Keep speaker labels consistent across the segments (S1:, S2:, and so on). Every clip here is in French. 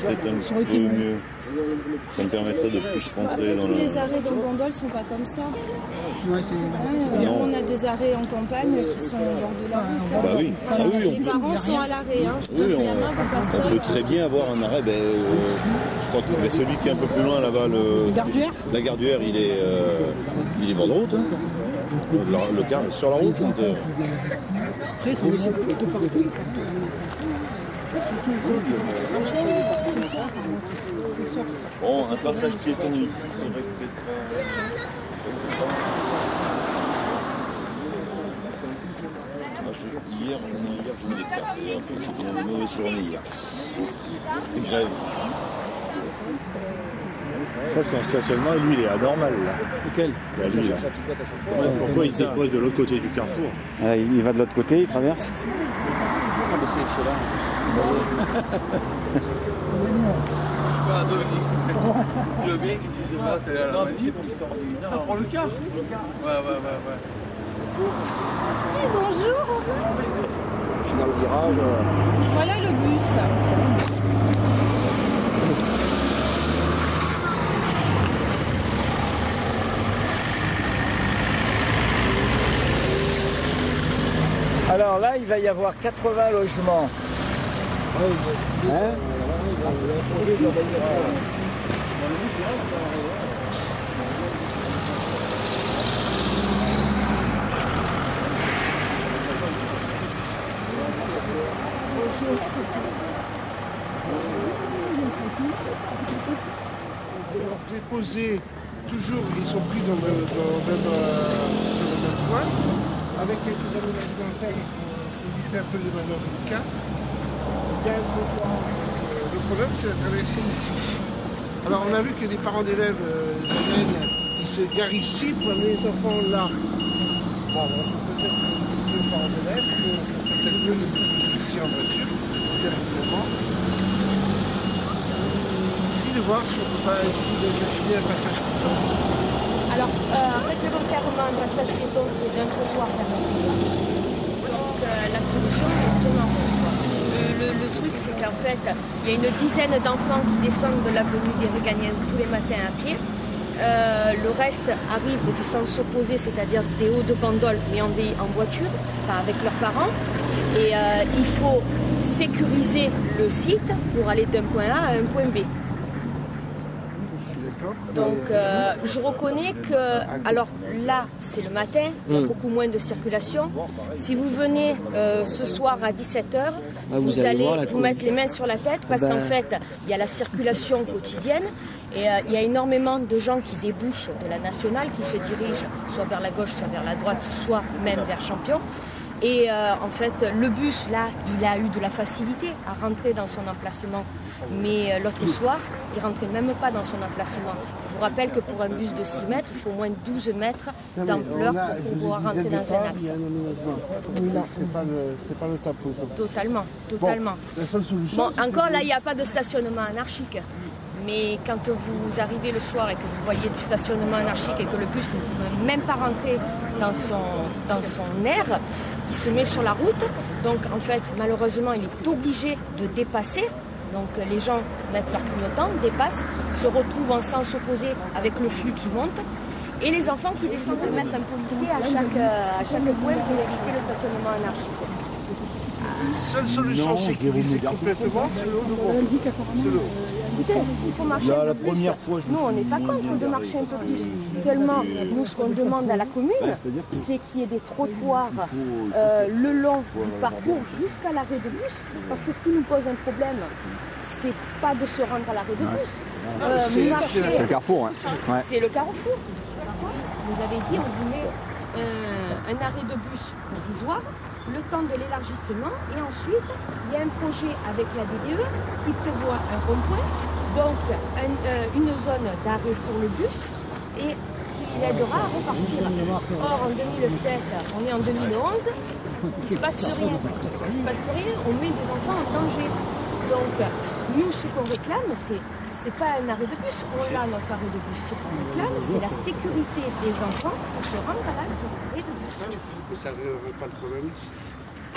S1: peut-être un petit peu mieux. Ça me permettrait de plus rentrer dans
S2: tous les arrêts dans gondole sont pas comme ça.
S3: Ouais,
S2: on a des arrêts en campagne qui sont au bord de la route.
S1: Bah oui.
S2: Les parents sont à l'arrêt.
S1: Oui, on peut très bien avoir un arrêt. Je crois que celui qui est un peu plus loin là-bas, la Garduère, il est bord de route. Hein. Le car est sur la route.
S3: Après, ils sont laissés de partout.
S1: Bon, un passage piéton ici serait peut-être... Hier, je ne l'ai pas fait. En fait, c'était une mauvaise journée hier. C'est grève.
S4: Ça, c'est un stationnement et lui, il est anormal là.
S3: Lequel?
S4: Lui, là. Pourquoi il se pose de l'autre côté du carrefour?
S5: Il va de l'autre côté, il traverse.
S6: Je veux bien qu'il se passe à la manif pour l'histoire du Nord. Ah, pour le car? Ouais.
S2: Bonjour.
S4: Je suis dans le virage.
S2: Voilà le bus.
S5: Alors là, il va y avoir 80 logements. Hein?
S7: Déposés, toujours, ils sont pris sur le même point, avec quelques aménagements faits qui fait un peu de manœuvre du cas. Le problème, c'est la traversée ici. Alors, on a vu que les parents d'élèves ils se garent ici pour amener les enfants là. Bon, peut-être que les parents d'élèves, ça serait peut-être mieux de ici en voiture, directement. Ici, de voir si on peut pas essayer d'imaginer un passage piéton.
S8: Alors, réglementairement, un passage piéton, c'est d'un trottoir vers un trottoir. Donc, la solution est totalement. Le truc, c'est qu'en fait, il y a une dizaine d'enfants qui descendent de l'avenue des Réganiennes tous les matins à pied. Le reste arrive du sens opposé, c'est-à-dire des hauts de gondole, mais en voiture, pas avec leurs parents. Et il faut sécuriser le site pour aller d'un point A à un point B. Donc je reconnais que, alors là c'est le matin, il y a beaucoup moins de circulation. Si vous venez ce soir à 17h, vous allez vous mettre les mains sur la tête parce qu'en fait il y a la circulation quotidienne et il y a énormément de gens qui débouchent de la nationale, qui se dirigent soit vers la gauche, soit vers la droite, soit même vers Champion. Et en fait, le bus, là, il a eu de la facilité à rentrer dans son emplacement. Mais l'autre soir, il ne rentrait même pas dans son emplacement. Je vous rappelle que pour un bus de 6 mètres, il faut au moins 12 mètres d'ampleur pour pouvoir rentrer dans un axe.
S7: C'est pas le tapot.
S8: Totalement.
S7: La seule solution,
S8: encore là, il n'y a pas de stationnement anarchique. Mais quand vous arrivez le soir et que vous voyez du stationnement anarchique et que le bus ne peut même pas rentrer dans son aire, il se met sur la route. Donc en fait, malheureusement, il est obligé de dépasser. Donc les gens mettent leur clignotant, dépassent, se retrouvent en sens opposé avec le flux qui monte. Et les enfants qui descendent mettent un policier à chaque point pour éviter le stationnement anarchique.
S7: la seule solution sécurisée complètement, c'est le haut de gondole. C'est le haut.
S8: Écoutez, s'il faut marcher
S1: Là,
S8: un
S1: la
S8: peu plus,
S1: première fois, je me
S8: nous on n'est pas contre de marcher un peu plus. Seulement, nous ce qu'on demande à la commune, c'est qu'il y ait des trottoirs le long du parcours jusqu'à l'arrêt de bus. Parce que ce qui nous pose un problème, c'est pas de se rendre à l'arrêt de bus.
S5: C'est le carrefour. Hein. Ouais.
S8: C'est le carrefour. Vous avez dit, on voulait un arrêt de bus provisoire, le temps de l'élargissement, et ensuite, il y a un projet avec la DDE qui prévoit un rond-point, donc une zone d'arrêt pour le bus, et qui l'aidera à repartir. Or, en 2007, on est en 2011, il ne se passe plus rien. Il ne se passe plus rien, on met des enfants en danger. Donc, nous, ce qu'on réclame, c'est pas un arrêt de bus, on a notre arrêt de bus. Ce qu'on réclame, c'est la sécurité des enfants pour se rendre à l'arrêt de bus.
S7: Ça ne règle pas le problème ici.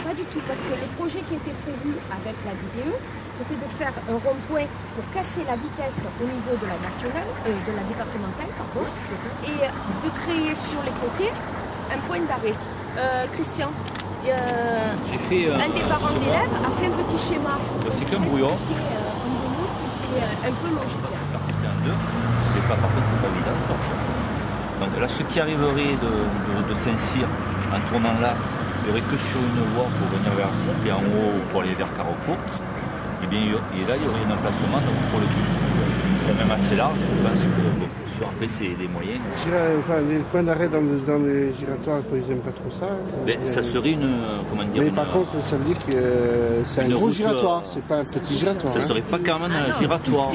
S8: Pas du tout, parce que le projet qui était prévu avec la DDE, c'était de faire un rond-point pour casser la vitesse au niveau de la nationale, de la départementale, pardon, et de créer sur les côtés un point d'arrêt. Christian, un des parents d'élèves a fait un petit schéma.
S9: C'est qu'un brouillon.
S8: Un peu logique.
S9: C'est pas parfait, c'est pas évident de sortir. Donc là, ce qui arriverait de Saint-Cyr en tournant là, il n'y aurait que sur une voie pour venir vers la cité en haut ou pour aller vers Carrefour. Et bien et là, il y aurait un emplacement donc, pour le bus. C'est quand même assez large, je pense que sur après, c'est des moyens.
S7: Les points d'arrêt dans les giratoires, ils n'aiment pas trop ça.
S9: Ça serait une. Comment dire?
S7: Mais par contre, ça veut dire que c'est un gros giratoire, c'est pas un petit giratoire.
S9: Ça ne serait pas carrément un giratoire.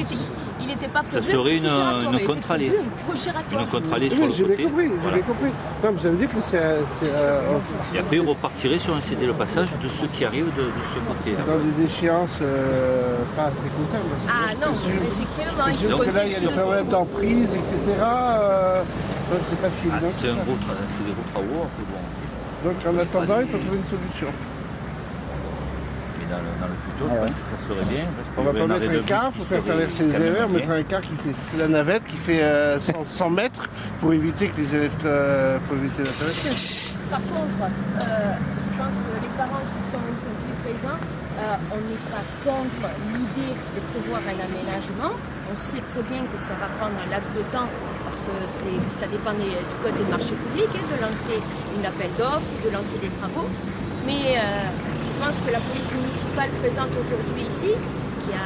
S8: Il n'était pas
S9: ça serait une contre-allée. Une contre-allée sur le côté.
S7: J'ai compris. Non, mais ça veut dire que c'est...
S9: et après, on repartirait sur un cédé le passage de ceux qui arrivent de ce côté-là.
S7: Dans des échéances pas très comptables.
S8: Ah non, effectivement.
S7: Donc là, il y a des problèmes d'emprise, etc. Donc c'est pas si évident.
S9: C'est des gros travaux.
S7: Donc en attendant, il faut trouver une solution.
S9: Dans le futur, je pense que ça serait bien. Parce
S7: on va pas mettre un car, il faut faire traverser les élèves, on mettra un car qui fait la navette qui fait 100 mètres pour éviter que les élèves pour éviter la traversée.
S8: Par contre, je pense que les parents qui sont aujourd'hui présents, on n'est pas contre l'idée de prévoir un aménagement. On sait très bien que ça va prendre un laps de temps parce que ça dépend du code des marchés publics, de lancer une appel d'offres, de lancer des travaux. Mais je pense que la police municipale présente aujourd'hui ici, qui a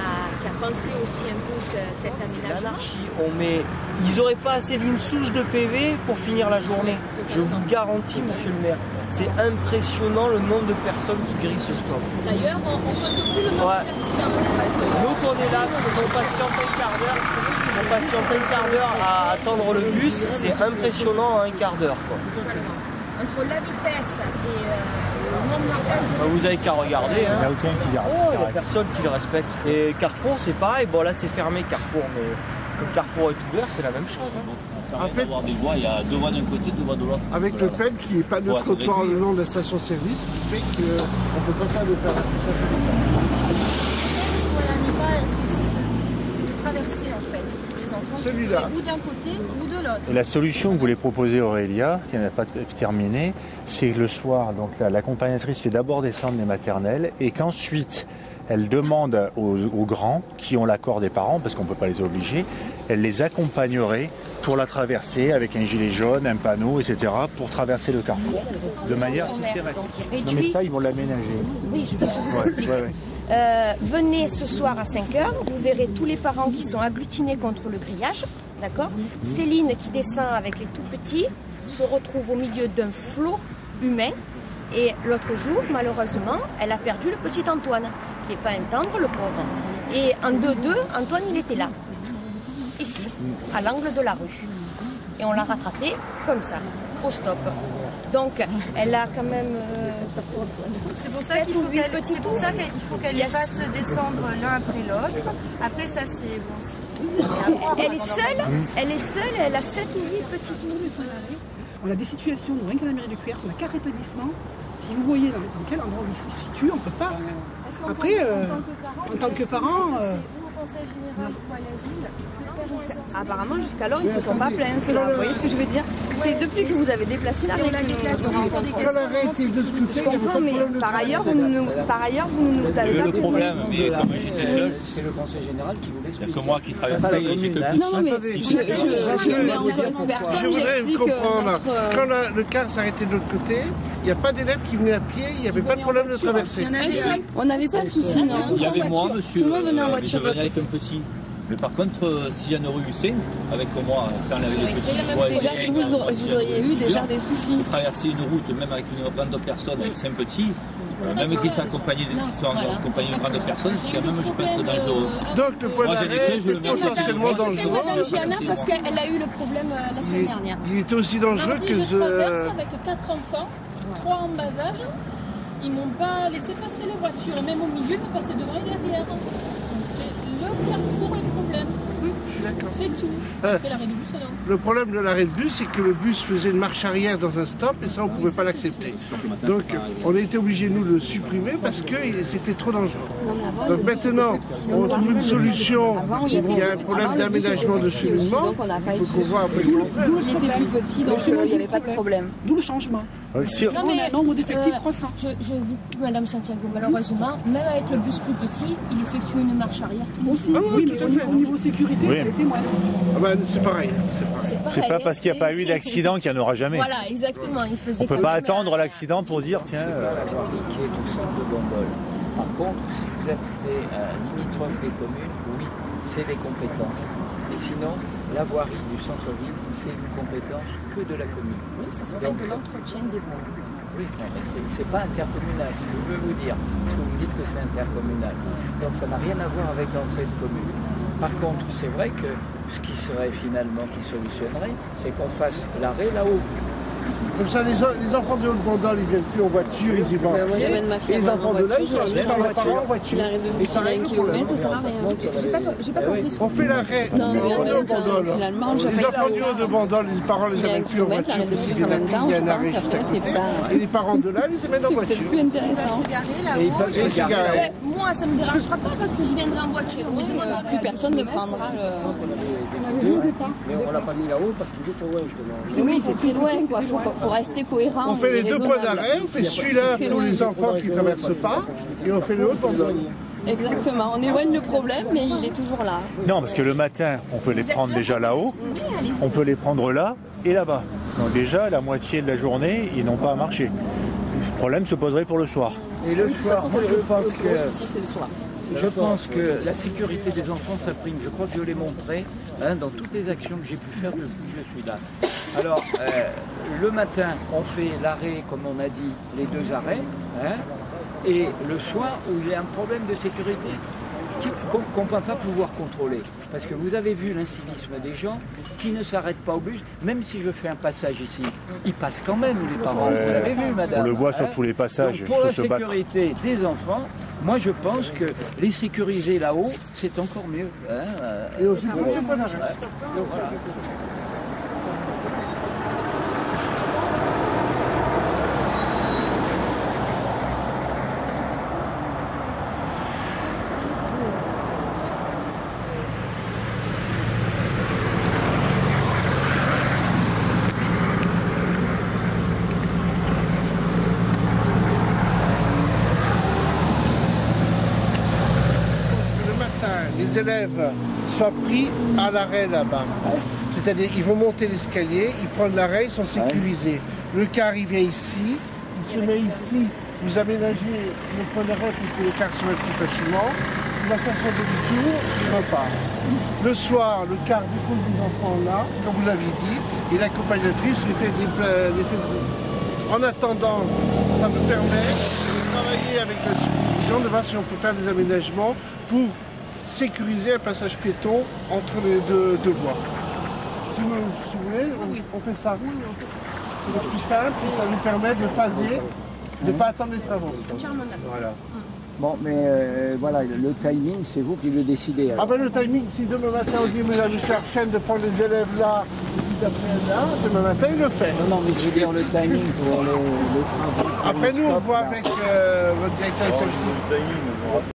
S8: pensé aussi un peu cet aménagement.
S5: Ils n'auraient pas assez d'une souche de PV pour finir la journée. Je vous garantis, monsieur le maire. C'est impressionnant le nombre de personnes qui grillent ce sport.
S8: D'ailleurs, on ne compte plus le nombre d'accidents.
S5: Nous, on est là, on patiente un quart d'heure à attendre le bus. C'est impressionnant un quart d'heure.
S8: Entre la vitesse et le nombre d'empêches de...
S5: Vous avez qu'à regarder. Hein.
S4: Il n'y a aucun qui garde.
S5: Il n'y a personne qui le respecte. Et Carrefour, c'est pareil. Bon, là, c'est fermé Carrefour, mais comme Carrefour est ouvert, c'est la même chose. Hein.
S9: En fait, des voies, il y a deux voies d'un côté, deux voies de l'autre.
S7: Avec le fait qu'il n'y ait pas de trottoir le long de la station-service, ce qui fait qu'on ne peut pas faire de passage.
S2: C'est de traverser en fait. Les enfants qui sont ou d'un côté ou de l'autre.
S4: Et la solution que voulait proposer Aurélia, qui n'a pas terminé, c'est que le soir, donc l'accompagnatrice fait d'abord descendre les maternelles et qu'ensuite elle demande aux grands qui ont l'accord des parents, parce qu'on ne peut pas les obliger, elle les accompagnerait pour la traverser avec un gilet jaune, un panneau, etc., pour traverser le carrefour de manière systématique. Non mais ça, ils vont l'aménager.
S8: Oui, je vous explique. Venez ce soir à 5h, vous verrez tous les parents qui sont agglutinés contre le grillage, d'accord ? Céline qui descend avec les tout petits se retrouve au milieu d'un flot humain. Et l'autre jour, malheureusement, elle a perdu le petit Antoine, qui n'est pas un tendre, le pauvre. Et en 2-2, Antoine, il était là, ici, à l'angle de la rue. Et on l'a rattrapé comme ça, au stop. Donc, elle a quand même...
S2: c'est pour ça qu'il faut qu'elle les fasse descendre l'un après l'autre. Après, ça, c'est... Bon,
S8: elle est seule, elle a 7 ou 8 petites minutes.
S3: On a des situations, rien qu'à la mairie du Cuers, sur la carte établissement. Si vous voyez dans quel endroit il se situe, on ne peut pas. Après, en tant que parent...
S10: Apparemment, jusqu'alors, ils ne se sont pas plaints, ceux-là. Vous voyez ce que je veux dire? C'est depuis que vous avez déplacé la règle. Je comprends, mais par ailleurs, vous ne nous avez pas
S9: le problème, mais comme j'étais seul,
S5: c'est le conseil général qui vous l'explique.
S9: Il n'y a que moi qui traversais, j'étais petit.
S10: Non, mais je mets en cause personne,
S7: je voudrais
S10: j'explique
S7: comprendre. Quand le car s'arrêtait de l'autre côté, il n'y a pas d'élèves qui venaient à pied, il n'y avait pas de problème de traverser.
S10: On n'avait pas de soucis, non.
S9: Il y avait moi, monsieur,
S10: tout le monde venait en
S9: je
S10: voiture.
S9: venais avec un petit. Mais par contre, s'il y a une rue Hussein, avec moi, quand on avait les petits,
S10: déjà, vous auriez eu déjà des soucis.
S9: Pour traverser une route, même avec une grande personne, avec 5 petits, même qui sont accompagnés d'une grande personne, c'est quand même, je pense, dangereux.
S7: Donc le point d'arrêt est potentiellement dangereux.
S8: Madame Gianna, parce qu'elle a eu le problème la semaine dernière.
S7: Il était aussi dangereux que...
S11: Je traverse avec 4 enfants, 3 en bas âge. Ils m'ont pas laissé passer les voitures, et même au milieu, ils m'ont passé devant et derrière. Donc c'est le carrefour et le problème.
S7: Oui, je suis d'accord.
S11: fait tout. On fait l'arrêt de bus, non.
S7: Le problème de l'arrêt de bus, c'est que le bus faisait une marche arrière dans un stop et ça, on ne pouvait pas l'accepter. Donc, on a été obligé, nous, de le supprimer parce que c'était trop dangereux. Donc maintenant, on trouve une solution. Il y a un problème d'aménagement de cheminement. Il faut qu'on voit après comment faire.
S10: Il était plus petit, donc il n'y avait pas de problème.
S3: D'où le changement.
S11: Non, mais,
S3: un nombre d'effectifs croissant.
S11: Je vous coupe, Madame Santiago, malheureusement, même avec le bus plus petit, il effectue une marche arrière.
S3: Aussi, oui, tout à fait. Au niveau sécurité, ça a été moins.
S7: C'est pareil.
S4: C'est pas parce qu'il n'y a pas eu d'accident qu'il n'y en aura jamais.
S11: Voilà, exactement. Il faisait
S4: on ne peut pas attendre l'accident pour dire, tiens...
S12: Qui est au centre de Bandol. Par contre, si vous habitez limitrophe des communes, oui, c'est des compétences. Et sinon, la voirie du centre-ville, c'est une compétence que de la commune.
S11: Oui, ça s'appelle de l'entretien des voies.
S12: Oui, mais c'est pas intercommunal, je veux vous dire. Parce que vous me dites que c'est intercommunal. Donc ça n'a rien à voir avec l'entrée de commune. Par contre, c'est vrai que ce qui serait finalement, qui solutionnerait, c'est qu'on fasse l'arrêt là-haut.
S7: Comme ça, les enfants de Haute-Bandol, ils ne viennent plus en voiture, ils y vont.
S10: Moi, j'amène ma fille
S7: les enfants de là, ils sont leurs parents en voiture.
S10: S'il arrive de bus, il y a 1 kilomètre, ça sert à rien.
S11: J'ai pas compris.
S7: On fait l'arrêt
S10: Non, mais
S7: Haute-Bandol.
S10: finalement,
S7: Les enfants du Haut-de-Bandol, les parents les amènent plus en voiture.
S10: Il y a un arrêt juste à côté.
S7: Et les parents de là, les amènent en voiture.
S10: C'est plus intéressant.
S7: Et se garer.
S11: Moi, ça me dérangera pas parce que je viendrai en voiture.
S10: Plus personne ne prendra le...
S13: Mais on l'a pas mis là-haut parce qu'il est trop loin, justement.
S10: Oui, c'est très loin, quoi. Faut rester cohérent.
S7: On fait les 2 points d'arrêt, on fait celui-là pour les enfants qui ne traversent pas, et on fait le Haut-de-Bandol.
S10: Exactement, on éloigne le problème, mais il est toujours là.
S4: Non, parce que le matin, on peut les prendre déjà là-haut, on peut les prendre là et là-bas. Donc déjà, la moitié de la journée, ils n'ont pas à marcher. Le problème se poserait pour le soir.
S12: Et le soir, moi je pense que...
S10: c'est le soir.
S12: Je pense que la sécurité des enfants, ça prime. Je crois que je l'ai montré dans toutes les actions que j'ai pu faire depuis que je suis là. Alors, le matin, on fait l'arrêt, comme on a dit, les 2 arrêts. Et le soir, où il y a un problème de sécurité qu'on ne peut pas pouvoir contrôler. Parce que vous avez vu l'incivisme des gens qui ne s'arrêtent pas au bus, même si je fais un passage ici. Ils passent quand même, les parents. Vous l'avez vu, madame.
S4: On le voit sur tous les passages.
S12: Donc, pour la sécurité des enfants, moi je pense que les sécuriser là-haut, c'est encore mieux.
S7: Et aussi pour le point d'arrêt. Les élèves soient pris à l'arrêt là-bas. C'est-à-dire ils vont monter l'escalier, ils prennent l'arrêt, ils sont sécurisés. Le car il vient ici, il se met ici, vous aménagez le point d'arrêt pour que le car se mette plus facilement. Il va faire son demi-tour, il repart. Le soir, le car dépose les enfants là, comme vous l'aviez dit, et l'accompagnatrice lui fait des En attendant, ça me permet de travailler avec la supervision, de voir si on peut faire des aménagements pour sécuriser un passage piéton entre les deux voies. Si vous voulez, on fait ça. C'est le plus simple et ça nous permet de phaser, de ne pas attendre les travaux. Voilà.
S12: Bon, mais voilà, le timing, c'est vous qui le décidez. Alors.
S7: Ah ben le timing, si demain matin on dit à M. Archen de prendre les élèves là, et puis d'après là, demain matin il le fait.
S12: Non, mais je veux dire le timing pour le travail.
S7: Après nous on voit avec votre directeur SMC.